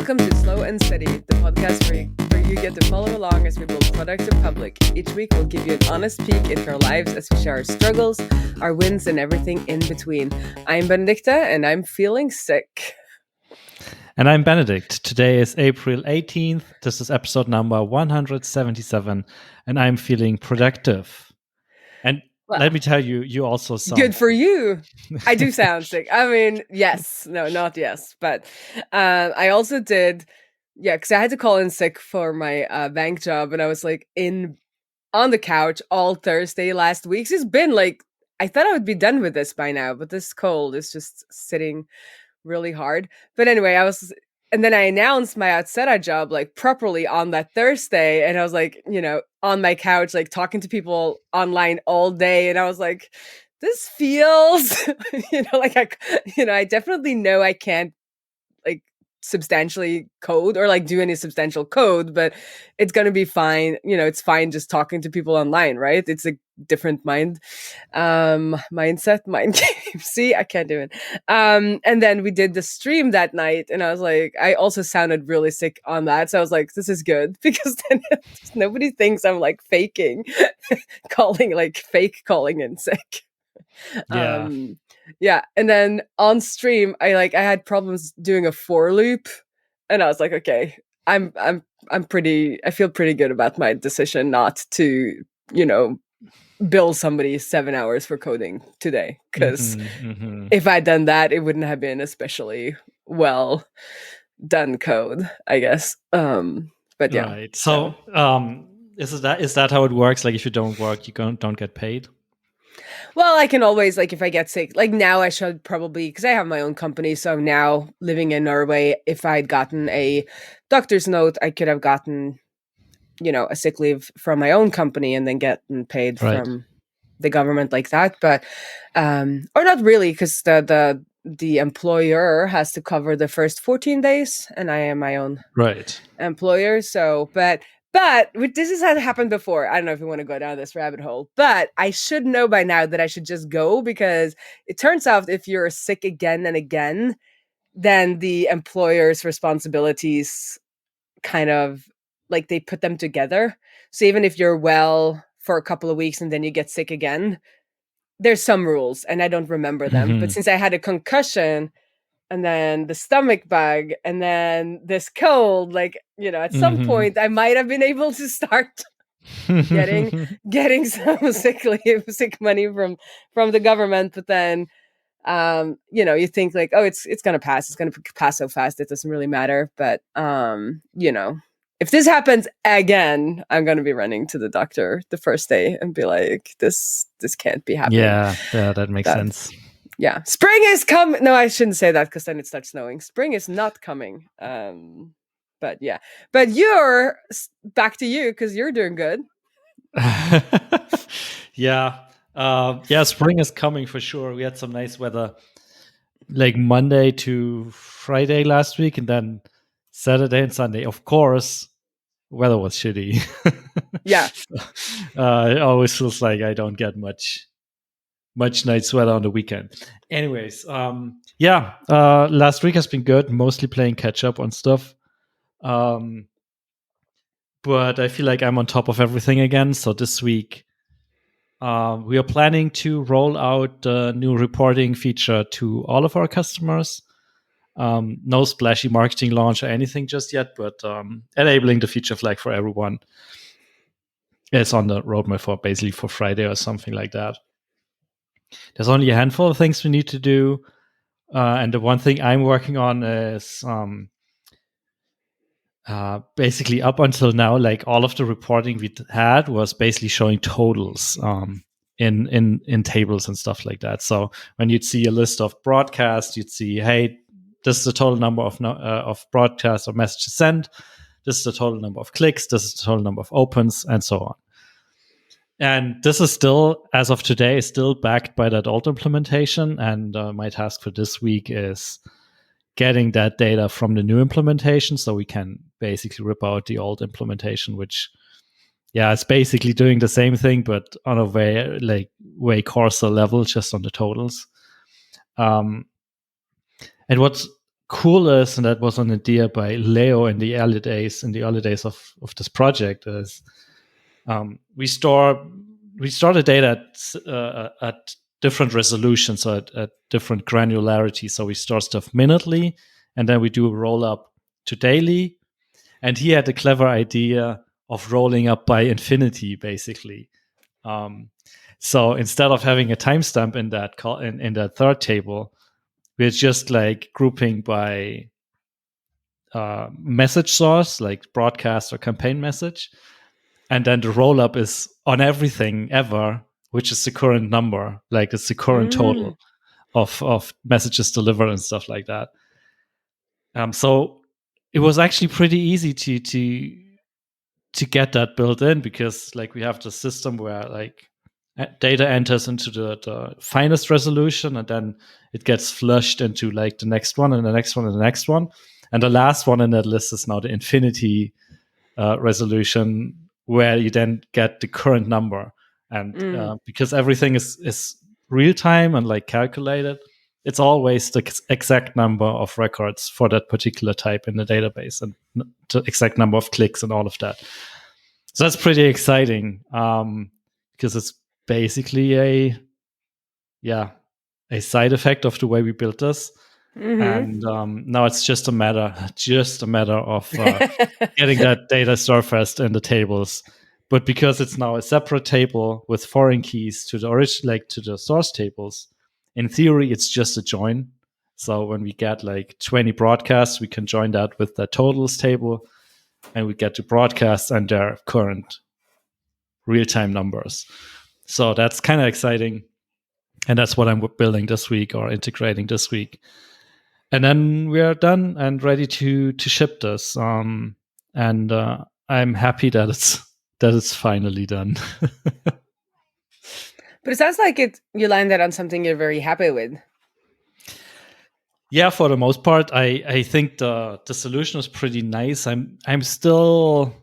Welcome to Slow and Steady, the podcast where you get to follow along as we build products in public. Each week we'll give you an honest peek into our lives as we share our struggles, our wins, and everything in between. I'm Benedicte, and I'm feeling sick. And I'm Benedikt. Today is April 18th. This is episode number 177, and I'm feeling productive. And let me tell you, you also sound good for you. I do sound sick. I mean, yes. No, not yes. But I also did, because I had to call in sick for my bank job, and I was like on the couch all Thursday last week. It's been like, I thought I would be done with this by now, but this cold is just sitting really hard. But anyway, and then I announced my Outseta job like properly on that Thursday, and I was like, on my couch, like talking to people online all day, and I was like, this feels, I definitely know I can't like substantially code or like do any substantial code, but it's gonna be fine. It's fine just talking to people online, right? It's a different mindset, mind game. See, I can't do it. And then we did the stream that night, and I was like, I also sounded really sick on that, so I was like, this is good because then nobody thinks I'm like faking, fake calling in sick. Yeah. And then on stream, I had problems doing a for loop, and I was like, okay, I feel pretty good about my decision not to, bill somebody 7 hours for coding today, because if I'd done that, it wouldn't have been especially well done code, I guess. But yeah. Right. So, is that how it works? Like, if you don't work, you don't get paid? Well, I can always, like, if I get sick, like now I should probably, because I have my own company, so now living in Norway, if I'd gotten a doctor's note, I could have gotten, a sick leave from my own company and then gotten paid from the government like that. But, or not really, because the employer has to cover the first 14 days, and I am my own employer. So, but this has had happened before. I don't know if you want to go down this rabbit hole, but I should know by now that I should just go, because it turns out if you're sick again and again, then the employer's responsibilities kind of like they put them together. So even if you're well for a couple of weeks and then you get sick again, there's some rules, and I don't remember them. But since I had a concussion and then the stomach bug and then this cold, like, at some point I might have been able to start getting some sick money from the government. But then, you think like, oh, it's going to pass. It's going to pass so fast. It doesn't really matter. But, if this happens again, I'm going to be running to the doctor the first day and be like, this can't be happening. Yeah, that makes sense. Yeah. Spring is coming. No, I shouldn't say that, because then it starts snowing. Spring is not coming. But yeah. But you're back to you, because you're doing good. Yeah. Spring is coming for sure. We had some nice weather like Monday to Friday last week, and then Saturday and Sunday. Of course, weather was shitty. Yeah. It always feels like I don't get much nice weather on the weekend. Anyways, last week has been good, mostly playing catch up on stuff. But I feel like I'm on top of everything again. So this week, we are planning to roll out the new reporting feature to all of our customers. No splashy marketing launch or anything just yet, but enabling the feature flag for everyone is on the roadmap for Friday or something like that. There's only a handful of things we need to do. And the one thing I'm working on is basically up until now, like all of the reporting we had was basically showing totals in tables and stuff like that. So when you'd see a list of broadcasts, you'd see, hey, this is the total number of broadcasts or messages sent. This is the total number of clicks. This is the total number of opens, and so on. And this is still, as of today, still backed by that old implementation. And my task for this week is getting that data from the new implementation, so we can basically rip out the old implementation, which, it's basically doing the same thing, but on a way coarser level, just on the totals. And what's cool is, and that was an idea by Leo in the early days of this project, is we store the data at different resolutions, so at different granularity. So we store stuff minutely, and then we do a roll up to daily. And he had a clever idea of rolling up by infinity, basically. So instead of having a timestamp in that third table, we're just like grouping by message source, like broadcast or campaign message. And then the roll up is on everything ever, which is the current number, like it's the current total of messages delivered and stuff like that. So it was actually pretty easy to get that built in, because like we have the system where like data enters into the finest resolution, and then it gets flushed into like the next one and the next one and the next one. And the last one in that list is now the infinity resolution, where you then get the current number. And because everything is real time and like calculated, it's always the exact number of records for that particular type in the database, and the exact number of clicks and all of that. So that's pretty exciting, because it's basically a side effect of the way we built this. And now it's just a matter of getting that data surfaced in the tables. But because it's now a separate table with foreign keys to the source tables, in theory it's just a join. So when we get like 20 broadcasts, we can join that with the totals table, and we get to broadcasts and their current real-time numbers. So that's kind of exciting, and that's what I'm building this week, or integrating this week. And then we are done and ready to ship this. And I'm happy that it's finally done. But it sounds like you landed on something you're very happy with. Yeah, for the most part, I think the solution is pretty nice. I'm still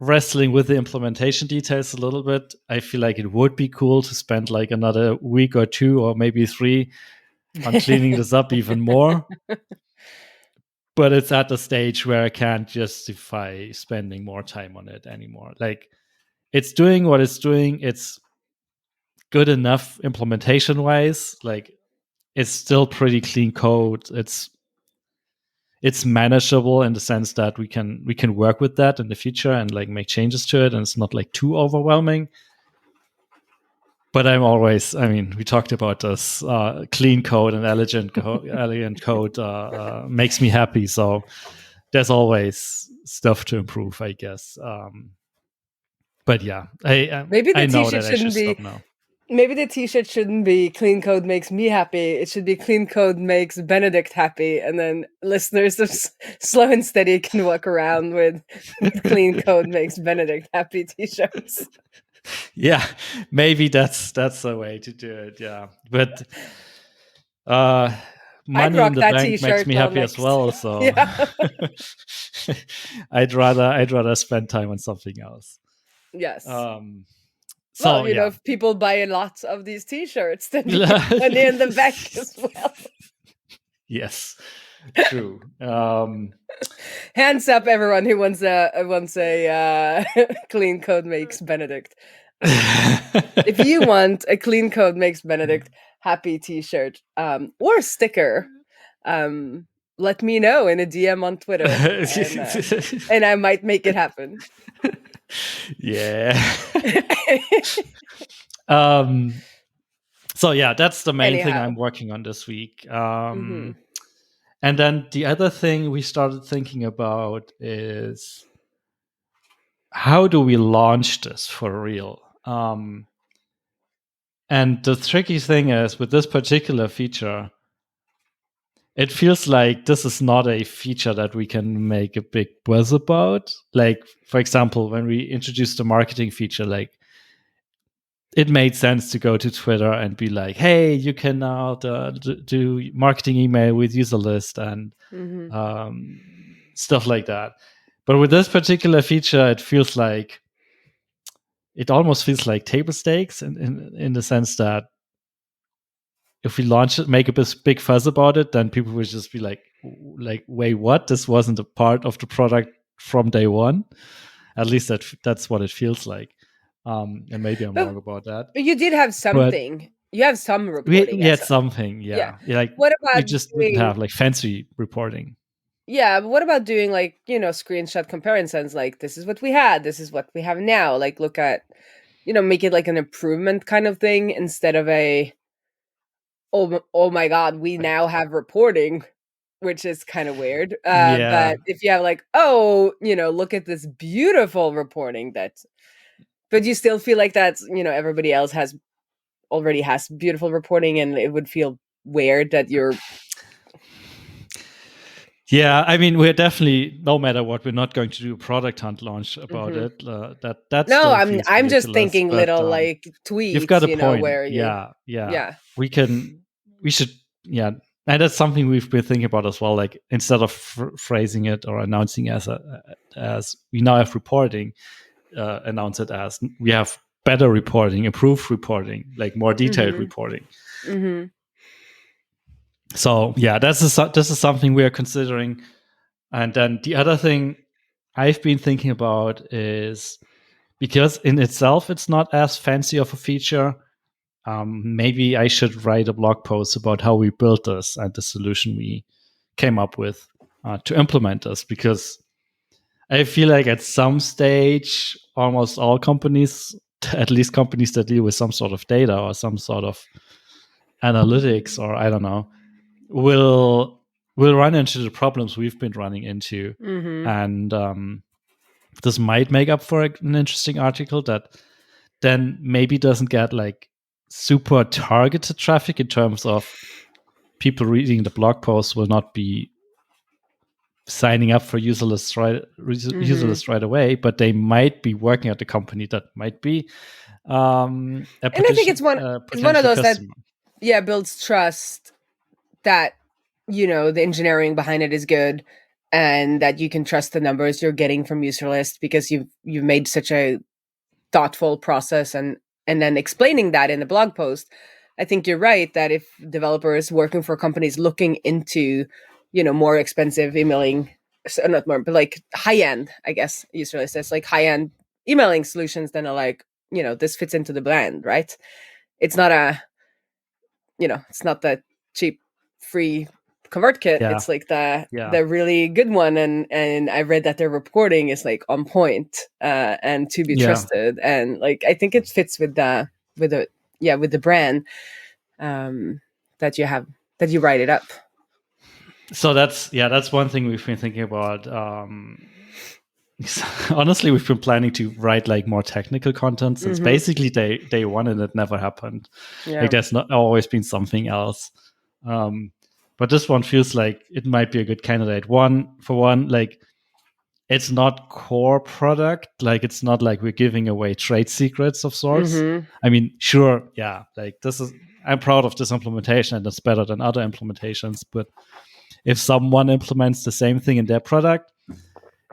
wrestling with the implementation details a little bit. I feel like it would be cool to spend like another week or 2 or maybe 3 on cleaning this up even more. But it's at the stage where I can't justify spending more time on it anymore. Like, it's doing what it's doing. It's good enough implementation wise. Like, it's still pretty clean code. It's manageable in the sense that we can work with that in the future and like make changes to it, and it's not like too overwhelming. But we talked about this, clean code and elegant code makes me happy. So there's always stuff to improve, I guess. But yeah, Maybe the I know t-shirt that I should shouldn't be. stop now. Maybe the t-shirt shouldn't be "Clean code makes me happy." It should be "Clean code makes Benedict happy," and then listeners of Slow and Steady can walk around with "Clean code makes Benedict happy" t-shirts. Yeah, maybe that's a way to do it. Yeah, but money in the bank makes me happy as well. So Yeah. I'd rather spend time on something else. Yes. So well, yeah, if people buy lots of these t-shirts, then you get money in the bank as well. Yes, true. Hands up, everyone who wants a "Clean code makes Benedict." If you want a "Clean code makes Benedict happy" t-shirt or sticker, let me know in a DM on Twitter, and I might make it happen. Yeah. So yeah, that's the main thing I'm working on this week. And then the other thing we started thinking about is, how do we launch this for real? And the tricky thing is, with this particular feature, it feels like this is not a feature that we can make a big buzz about. Like, for example, when we introduced the marketing feature, like, it made sense to go to Twitter and be like, hey, you can now do marketing email with Userlist and stuff like that. But with this particular feature, it almost feels like table stakes in the sense that if we launch it, make a big fuss about it, then people would just be like, wait, what? This wasn't a part of the product from day one. At least that's what it feels like. And maybe I'm But, wrong about that. but you did have But something. You have some we, reporting we as had a, something, yeah. like What we about just didn't doing have like fancy reporting. Yeah, but what about doing like, screenshot comparisons? Like, this is what we had, this is what we have now. Like, look at, make it like an improvement kind of thing instead of oh my God, we now have reporting, which is kind of weird. Yeah. But if you have like, oh, look at this beautiful reporting but you still feel like that's, everybody else already has beautiful reporting and it would feel weird that you're. Yeah, I mean, we're definitely, no matter what, we're not going to do a product hunt launch about Mhm. it. That No, still I'm feels I'm just ridiculous. thinking But little like you've got tweets, a point. where you Yeah, yeah. yeah. We should, yeah. And that's something we've been thinking about as well. Like instead of phrasing it or announcing as we now have reporting, announce it as we have better reporting, improved reporting, like more detailed Mhm. reporting. Mhm. So yeah, this is something we are considering. And then the other thing I've been thinking about is, because in itself it's not as fancy of a feature, maybe I should write a blog post about how we built this and the solution we came up with to implement this, because I feel like at some stage, almost all companies, at least companies that deal with some sort of data or some sort of analytics, or I don't know, will run into the problems we've been running into. Mhm. And this might make up for an interesting article that then maybe doesn't get like super targeted traffic in terms of people reading the blog post will not be signing up for Mhm. Userlist right away, but they might be working at the company that might be a And I think it's one of potential those that customer. builds trust that the engineering behind it is good and that you can trust the numbers you're getting from Userlist because you've made such a thoughtful process and then explaining that in the blog post. I think you're right that if developers working for companies looking into more expensive emailing, not more but like high end, I guess Userlist says, like high end emailing solutions, then are like, this fits into the brand, right? It's not it's not the cheap free convert kit. Yeah, It's like the yeah, the really good one, and I read that their reporting is like on point, and to be yeah. trusted, and like I think it fits with the brand, um that you write it up. So that's one thing we've been thinking about. Honestly, we've been planning to write like more technical content since Hmm. basically day one, and it never happened. Like Yeah. there's not always been something else. Um, but this one feels like it might be a good candidate. One, like it's not core product. Like it's not like we're giving away trade secrets of sorts. Hmm. I mean, sure, yeah, like I'm proud of this implementation and it's better than other implementations. But if someone implements the same thing in their product,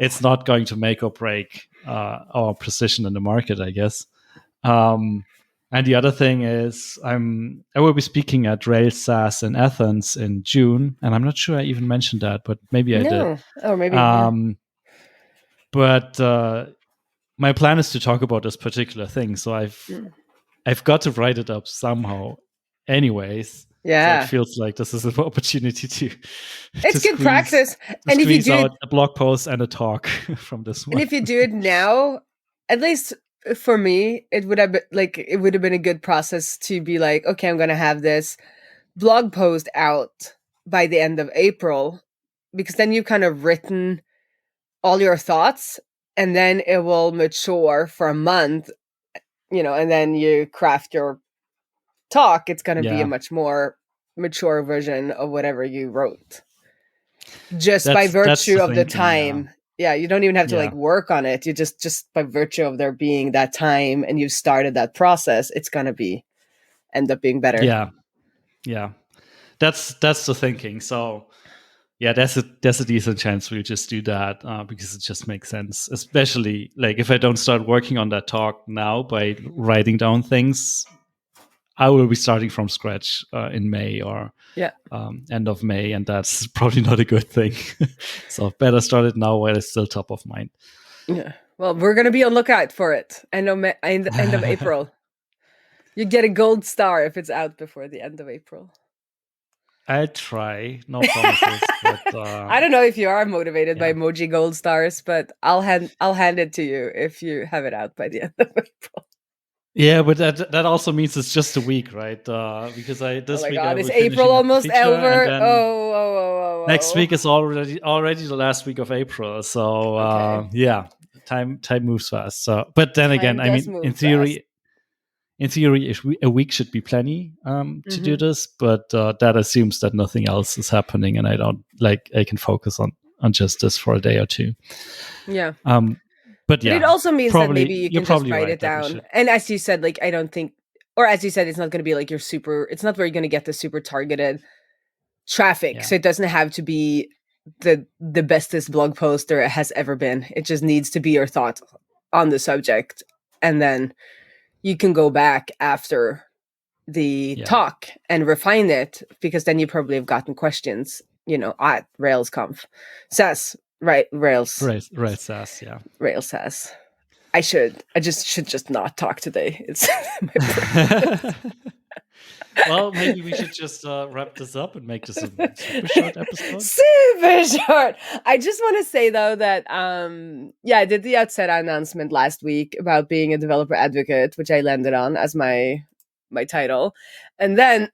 it's not going to make or break our position in the market, I guess. Um, and the other thing is, I will be speaking at Rails SaaS in Athens in June, and I'm not sure I even mentioned that, but maybe I did. No. Or maybe, yeah. Um, but my plan is to talk about this particular thing, so Mm. I've got to write it up somehow, anyways. So it Yeah. feels like this is an opportunity It's to good squeeze practice. And if you do it out a blog post and a talk from this And one. if you do it now, at least for me, it would have been a good process to be like, okay, I'm gonna have this blog post out by the end of April, because then you've kind of written all your thoughts and then it will mature for a month, and then you craft your talk. It's gonna be a Yeah, much more mature version of whatever you wrote. Just by that's virtue the of the thinking. Yeah, time. Yeah, you don't even have to like yeah, work on it. You just by virtue of there being that time and you've started that process, it's gonna be end up being better. yeah, yeah. That's the thinking. So yeah, there's a decent chance we'll just do that because it just makes sense. Especially like if I don't start working on that talk now by writing down things, I will be starting from scratch in May or Yeah. end of May, and that's probably not a good thing. So better start it now while it's still top of mind. Yeah. Well, we're gonna be on lookout for it. End of April. You get a gold star if it's out before the end of April. I'll try. No promises, but I don't know if you are motivated by yeah. emoji gold stars, but I'll hand it to you if you have it out by the end of April. Yeah, but that also means it's just a week, right? Because Oh this my week I god, will is be April finishing up the almost feature, and over? then Oh. next week is already the last week of April. So Okay. yeah, time moves fast. So, but then again, Time I does mean, move fast. in theory, a week should be plenty to do this. But that assumes that nothing else is happening, and I can focus on just this for a day or two. Yeah. But But it yeah, also means that maybe you you're can just probably write right it that we down. should. And as you said, like, I don't think, or as you said, it's not going to be like it's not where you're going to get the super targeted traffic. Yeah. So it doesn't have to be the bestest blog post there has ever been. It just needs to be your thought on the subject. And then you can go back after the talk and refine it, because then you probably have gotten questions, at RailsConf. SAS, right? Rails. Right, SAS, yeah. Rails SAS. I should just not talk today. It's my brain. Well, maybe we should just wrap this up and make this a super short episode. Super short. I just want to say though that I did the Outseta announcement last week about being a developer advocate, which I landed on as my title, and then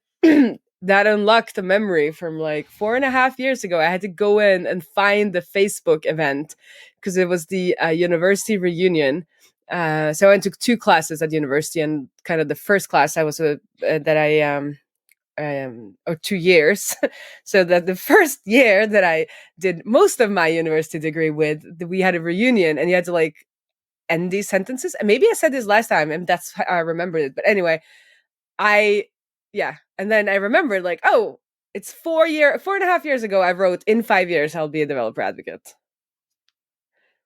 that unlocked a memory from like 4.5 years ago. I had to go in and find the Facebook event because it was the university reunion. So I took 2 classes at university, and kind of the first class I was or 2 years. So that the first year that I did most of my university degree with, we had a reunion, and you had to like end these sentences. And maybe I said this last time, and that's how I remembered it. But anyway, and then I remembered like, oh, it's 4.5 years ago. I wrote, in 5 years I'll be a developer advocate,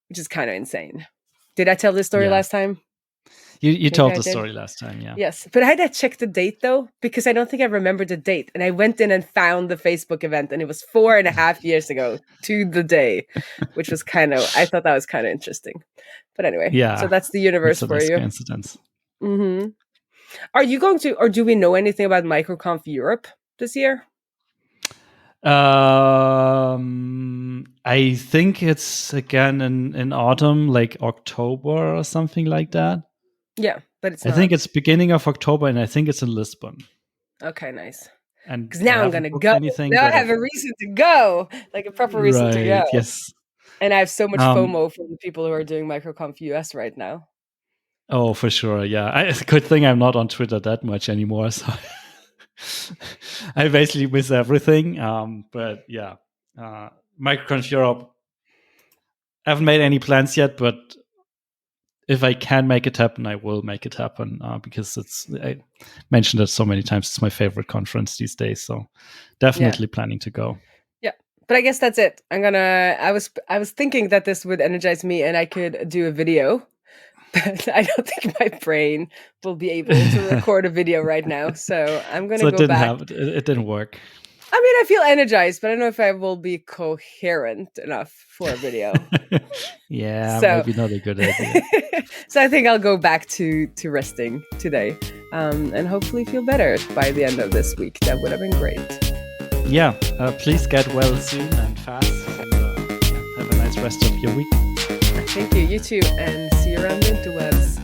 which is kind of insane. Did I tell this story last time? You told the story last time, yeah. Yes, but I had to check the date though, because I don't think I remember the date. And I went in and found the Facebook event, and it was 4.5 years ago to the day, which was I thought that was kind of interesting. But anyway, so that's the universe for you. Coincidence. Mm-hmm. Are you going to, or do we know anything about MicroConf Europe this year? I think it's again in autumn, like October or something like that. Yeah, but I think it's beginning of October, and I think it's in Lisbon. Okay, nice. And because now I'm gonna go. Now I have a reason to go, like a proper reason to go. Yes. And I have so much FOMO from the people who are doing MicroConf US right now. Oh, for sure. Yeah, good thing I'm not on Twitter that much anymore. So I basically miss everything. But yeah, MicroConf Europe. I haven't made any plans yet, but if I can make it happen, I will make it happen because I mentioned it so many times. It's my favorite conference these days. So definitely planning to go. Yeah. But I guess that's it. I was thinking that this would energize me and I could do a video, but I don't think my brain will be able to record a video right now. So I'm going to go back. It didn't work. I mean, I feel energized, but I don't know if I will be coherent enough for a video. Maybe not a good idea. So I think I'll go back to resting today, and hopefully feel better by the end of this week. That would have been great. Yeah, please get well soon and fast, and have a nice rest of your week. Thank you. You too, and see you around the interwebs.